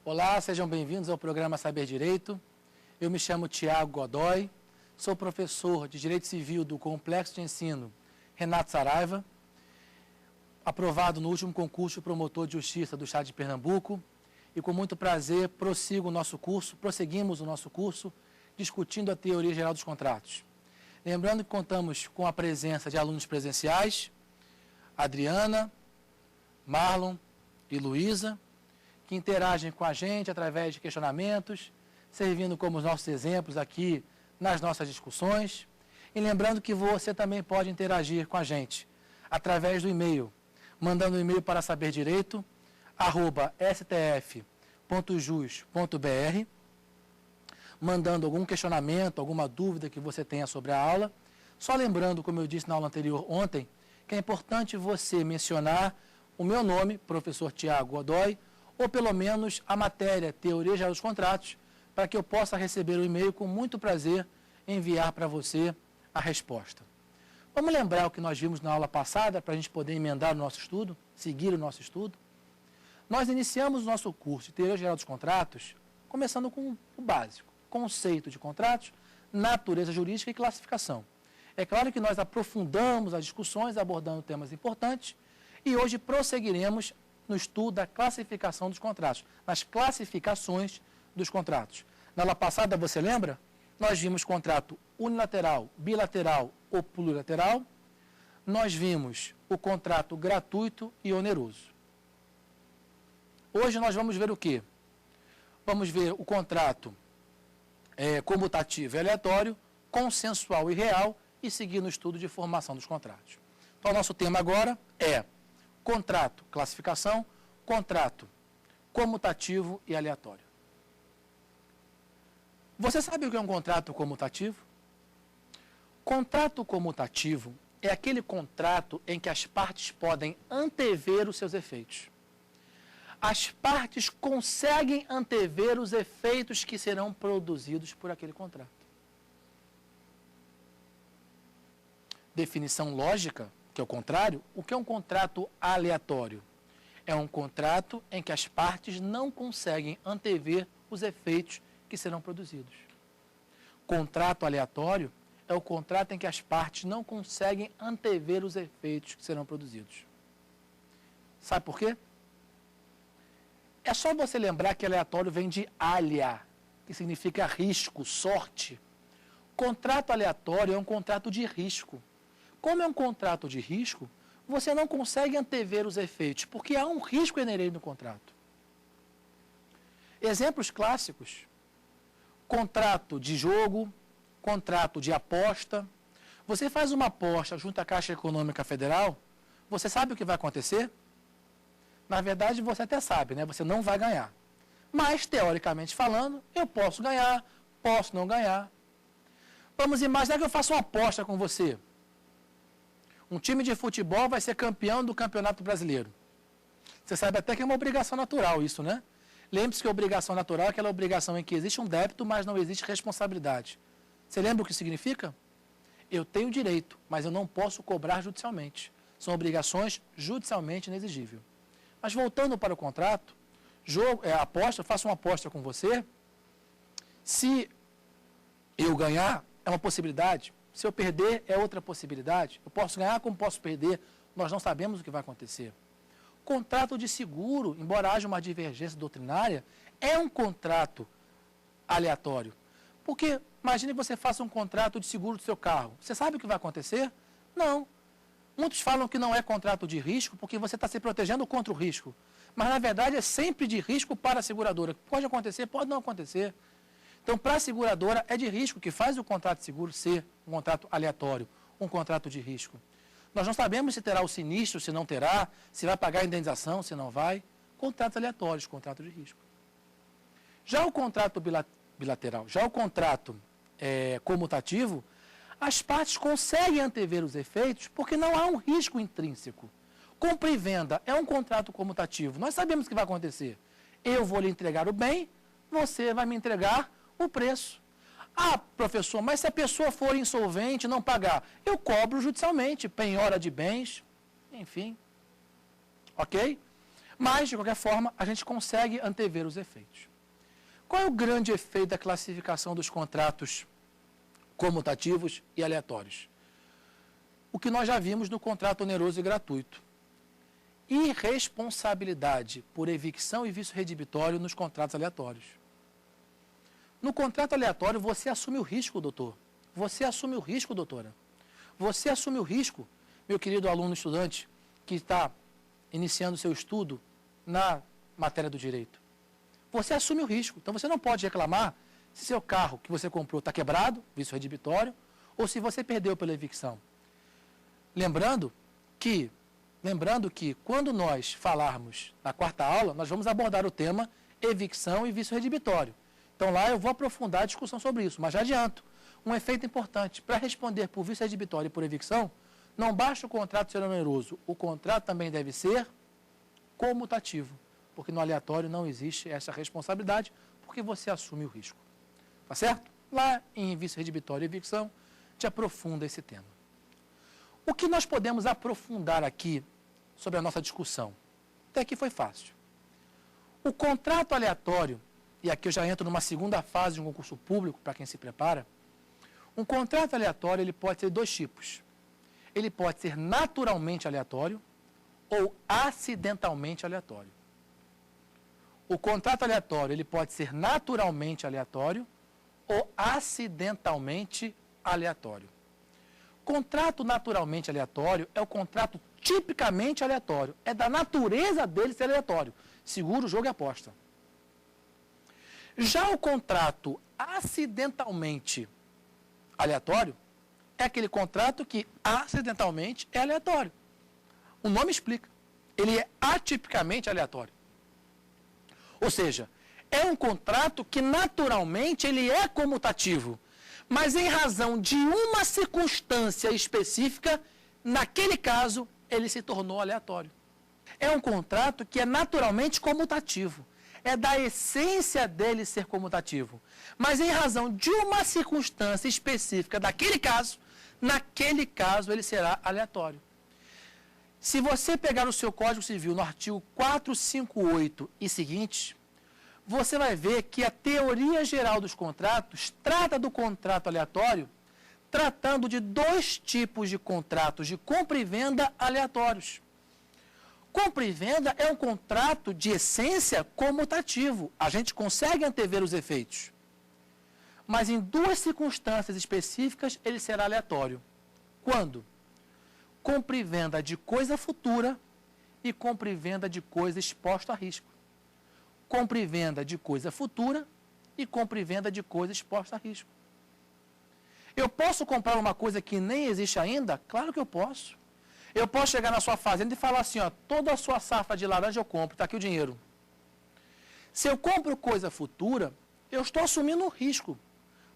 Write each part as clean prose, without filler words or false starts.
Olá, sejam bem-vindos ao programa Saber Direito. Eu me chamo Tiago Godoy, sou professor de Direito Civil do Complexo de Ensino Renato Saraiva, aprovado no último concurso de promotor de justiça do Estado de Pernambuco, e com muito prazer prosseguimos o nosso curso discutindo a teoria geral dos contratos. Lembrando que contamos com a presença de alunos presenciais, Adriana, Marlon e Luísa, que interagem com a gente através de questionamentos, servindo como os nossos exemplos aqui nas nossas discussões. E lembrando que você também pode interagir com a gente através do e-mail, mandando um e-mail para saberdireito@stf.jus.br, mandando algum questionamento, alguma dúvida que você tenha sobre a aula. Só lembrando, como eu disse na aula anterior ontem, que é importante você mencionar o meu nome, professor Tiago Godoy, ou pelo menos a matéria Teoria Geral dos Contratos, para que eu possa receber o e-mail com muito prazer enviar para você a resposta. Vamos lembrar o que nós vimos na aula passada, para a gente poder emendar o nosso estudo, seguir o nosso estudo. Nós iniciamos o nosso curso de Teoria Geral dos Contratos, começando com o básico, conceito de contratos, natureza jurídica e classificação. É claro que nós aprofundamos as discussões, abordando temas importantes, e hoje prosseguiremos no estudo da classificação dos contratos, nas classificações dos contratos. Na aula passada, você lembra? Nós vimos contrato unilateral, bilateral ou plurilateral. Nós vimos o contrato gratuito e oneroso. Hoje nós vamos ver o quê? Vamos ver o contrato comutativo e aleatório, consensual e real, e seguir no estudo de formação dos contratos. Então, nosso tema agora é contrato, classificação, contrato comutativo e aleatório. Você sabe o que é um contrato comutativo? Contrato comutativo é aquele contrato em que as partes podem antever os seus efeitos. As partes conseguem antever os efeitos que serão produzidos por aquele contrato. Definição lógica, que é o contrário, o que é um contrato aleatório? É um contrato em que as partes não conseguem antever os efeitos que serão produzidos. Contrato aleatório é o contrato em que as partes não conseguem antever os efeitos que serão produzidos. Sabe por quê? É só você lembrar que aleatório vem de alea, que significa risco, sorte. Contrato aleatório é um contrato de risco. Como é um contrato de risco, você não consegue antever os efeitos, porque há um risco inerente no contrato. Exemplos clássicos: contrato de jogo, contrato de aposta. Você faz uma aposta junto à Caixa Econômica Federal, você sabe o que vai acontecer? Na verdade, você até sabe, né? Você não vai ganhar. Mas, teoricamente falando, eu posso ganhar, posso não ganhar. Vamos imaginar que eu faço uma aposta com você. Um time de futebol vai ser campeão do Campeonato Brasileiro. Você sabe até que é uma obrigação natural isso, né? Lembre-se que a obrigação natural é aquela obrigação em que existe um débito, mas não existe responsabilidade. Você lembra o que significa? Eu tenho direito, mas eu não posso cobrar judicialmente. São obrigações judicialmente inexigíveis. Mas voltando para o contrato, aposta, eu faço uma aposta com você. Se eu ganhar, é uma possibilidade. Se eu perder, é outra possibilidade. Eu posso ganhar como posso perder. Nós não sabemos o que vai acontecer. Contrato de seguro, embora haja uma divergência doutrinária, é um contrato aleatório. Porque, imagine que você faça um contrato de seguro do seu carro. Você sabe o que vai acontecer? Não. Muitos falam que não é contrato de risco porque você está se protegendo contra o risco. Mas, na verdade, é sempre de risco para a seguradora. Pode acontecer, pode não acontecer. Então, para a seguradora, é de risco que faz o contrato de seguro ser um contrato aleatório, um contrato de risco. Nós não sabemos se terá o sinistro, se não terá, se vai pagar a indenização, se não vai. Contratos aleatórios, contrato de risco. Já o contrato bilateral, já o contrato comutativo, as partes conseguem antever os efeitos porque não há um risco intrínseco. Compra e venda é um contrato comutativo. Nós sabemos o que vai acontecer. Eu vou lhe entregar o bem, você vai me entregar o preço. Ah, professor, mas se a pessoa for insolvente e não pagar, eu cobro judicialmente, penhora de bens, enfim. Ok? Mas, de qualquer forma, a gente consegue antever os efeitos. Qual é o grande efeito da classificação dos contratos comutativos e aleatórios? O que nós já vimos no contrato oneroso e gratuito. Irresponsabilidade por evicção e vício redibitório nos contratos aleatórios. No contrato aleatório, você assume o risco, doutor. Você assume o risco, doutora. Você assume o risco, meu querido aluno estudante, que está iniciando seu estudo na matéria do direito. Você assume o risco. Então, você não pode reclamar se seu carro que você comprou está quebrado, vício redibitório, ou se você perdeu pela evicção. Lembrando que quando nós falarmos na quarta aula, nós vamos abordar o tema evicção e vício redibitório. Então, lá eu vou aprofundar a discussão sobre isso, mas já adianto. Um efeito importante, para responder por vício redibitório e por evicção, não basta o contrato ser oneroso, o contrato também deve ser comutativo, porque no aleatório não existe essa responsabilidade, porque você assume o risco. Tá certo? Lá em vício redibitório e evicção, te aprofunda esse tema. O que nós podemos aprofundar aqui sobre a nossa discussão? Até aqui foi fácil. O contrato aleatório, e aqui eu já entro numa segunda fase de um concurso público, para quem se prepara, um contrato aleatório ele pode ter dois tipos. Ele pode ser naturalmente aleatório ou acidentalmente aleatório. O contrato aleatório ele pode ser naturalmente aleatório ou acidentalmente aleatório. Contrato naturalmente aleatório é o contrato tipicamente aleatório. É da natureza dele ser aleatório. Seguro, jogo e aposta. Já o contrato acidentalmente aleatório é aquele contrato que acidentalmente é aleatório. O nome explica. Ele é atipicamente aleatório. Ou seja, é um contrato que naturalmente ele é comutativo, mas em razão de uma circunstância específica, naquele caso, ele se tornou aleatório. É um contrato que é naturalmente comutativo. É da essência dele ser comutativo. Mas em razão de uma circunstância específica daquele caso, naquele caso ele será aleatório. Se você pegar o seu Código Civil no artigo 458 e seguintes, você vai ver que a teoria geral dos contratos trata do contrato aleatório, tratando de dois tipos de contratos de compra e venda aleatórios. Compra e venda é um contrato de essência comutativo. A gente consegue antever os efeitos. Mas em duas circunstâncias específicas ele será aleatório. Quando? Compra e venda de coisa futura e compra e venda de coisa exposta a risco. Compra e venda de coisa futura e compra e venda de coisa exposta a risco. Eu posso comprar uma coisa que nem existe ainda? Claro que eu posso. Eu posso chegar na sua fazenda e falar assim, ó, toda a sua safra de laranja eu compro, está aqui o dinheiro. Se eu compro coisa futura, eu estou assumindo um risco.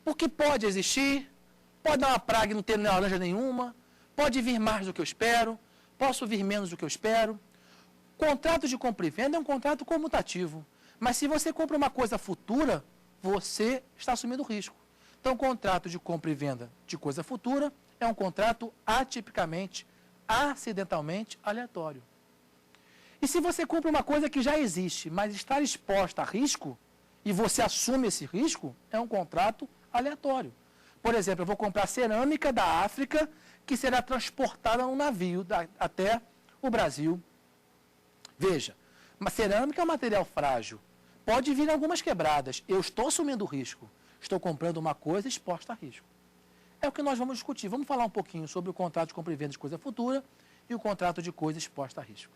Porque pode existir, pode dar uma praga e não ter laranja nenhuma, pode vir mais do que eu espero, posso vir menos do que eu espero. Contrato de compra e venda é um contrato comutativo. Mas se você compra uma coisa futura, você está assumindo risco. Então, contrato de compra e venda de coisa futura é um contrato atipicamente, acidentalmente aleatório. E se você compra uma coisa que já existe, mas está exposta a risco, e você assume esse risco, é um contrato aleatório. Por exemplo, eu vou comprar cerâmica da África, que será transportada num navio até o Brasil. Veja, uma cerâmica é um material frágil. Pode vir algumas quebradas. Eu estou assumindo o risco. Estou comprando uma coisa exposta a risco. É o que nós vamos discutir. Vamos falar um pouquinho sobre o contrato de compra e venda de coisa futura e o contrato de coisa exposta a risco.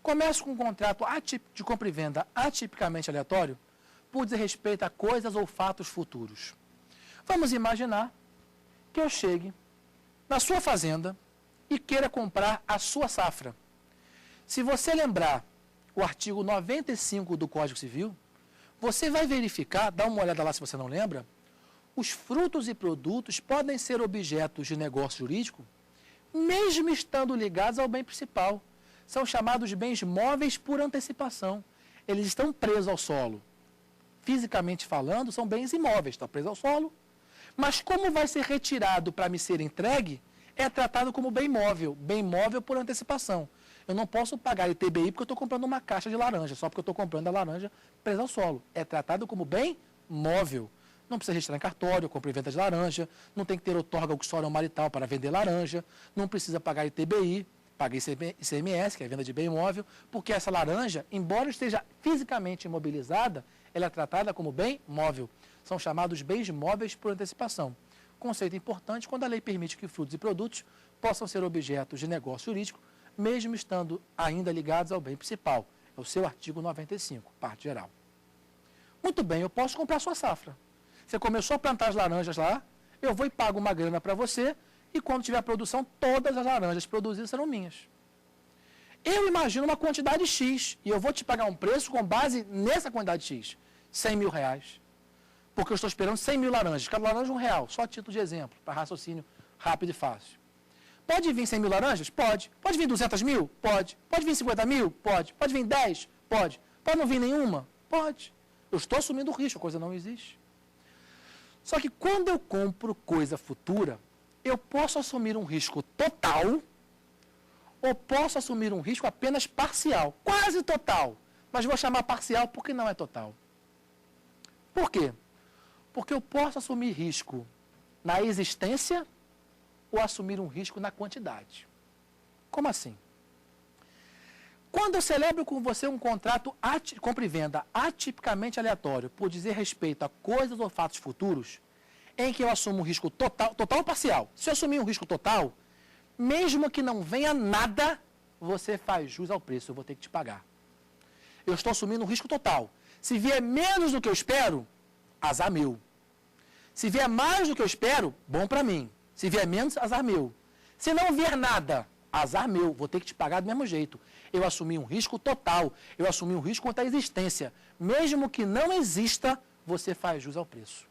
Começo com o contrato de compra e venda atipicamente aleatório por dizer respeito a coisas ou fatos futuros. Vamos imaginar que eu chegue na sua fazenda e queira comprar a sua safra. Se você lembrar o artigo 95 do Código Civil, você vai verificar, dá uma olhada lá se você não lembra, os frutos e produtos podem ser objetos de negócio jurídico, mesmo estando ligados ao bem principal. São chamados de bens móveis por antecipação. Eles estão presos ao solo. Fisicamente falando, são bens imóveis, estão presos ao solo. Mas como vai ser retirado para me ser entregue, é tratado como bem móvel por antecipação. Eu não posso pagar ITBI porque eu estou comprando uma caixa de laranja, só porque eu estou comprando a laranja presa ao solo. É tratado como bem móvel. Não precisa registrar em cartório, compra e venda de laranja, não tem que ter outorga auxiliar marital para vender laranja, não precisa pagar ITBI, paga ICMS, que é a venda de bem imóvel, porque essa laranja, embora esteja fisicamente imobilizada, ela é tratada como bem móvel. São chamados bens móveis por antecipação. Conceito importante quando a lei permite que frutos e produtos possam ser objetos de negócio jurídico, mesmo estando ainda ligados ao bem principal. É o seu artigo 95, parte geral. Muito bem, eu posso comprar sua safra. Você começou a plantar as laranjas lá, eu vou e pago uma grana para você, e quando tiver a produção, todas as laranjas produzidas serão minhas. Eu imagino uma quantidade X, e eu vou te pagar um preço com base nessa quantidade X, R$100 mil. Porque eu estou esperando 100 mil laranjas, cada laranja R$1, só a título de exemplo, para raciocínio rápido e fácil. Pode vir 100 mil laranjas? Pode. Pode vir 200 mil? Pode. Pode vir 50 mil? Pode. Pode vir 10? Pode. Pode não vir nenhuma? Pode. Eu estou assumindo o risco, a coisa não existe. Só que quando eu compro coisa futura, eu posso assumir um risco total ou posso assumir um risco apenas parcial, quase total. Mas vou chamar parcial porque não é total. Por quê? Porque eu posso assumir risco na existência ou assumir um risco na quantidade. Como assim? Quando eu celebro com você um contrato compra e venda atipicamente aleatório, por dizer respeito a coisas ou fatos futuros, em que eu assumo um risco total ou parcial. Se eu assumir um risco total, mesmo que não venha nada, você faz jus ao preço, eu vou ter que te pagar. Eu estou assumindo um risco total. Se vier menos do que eu espero, azar meu. Se vier mais do que eu espero, bom para mim. Se vier menos, azar meu. Se não vier nada, azar meu, vou ter que te pagar do mesmo jeito. Eu assumi um risco total, eu assumi um risco contra a existência. Mesmo que não exista, você faz jus ao preço.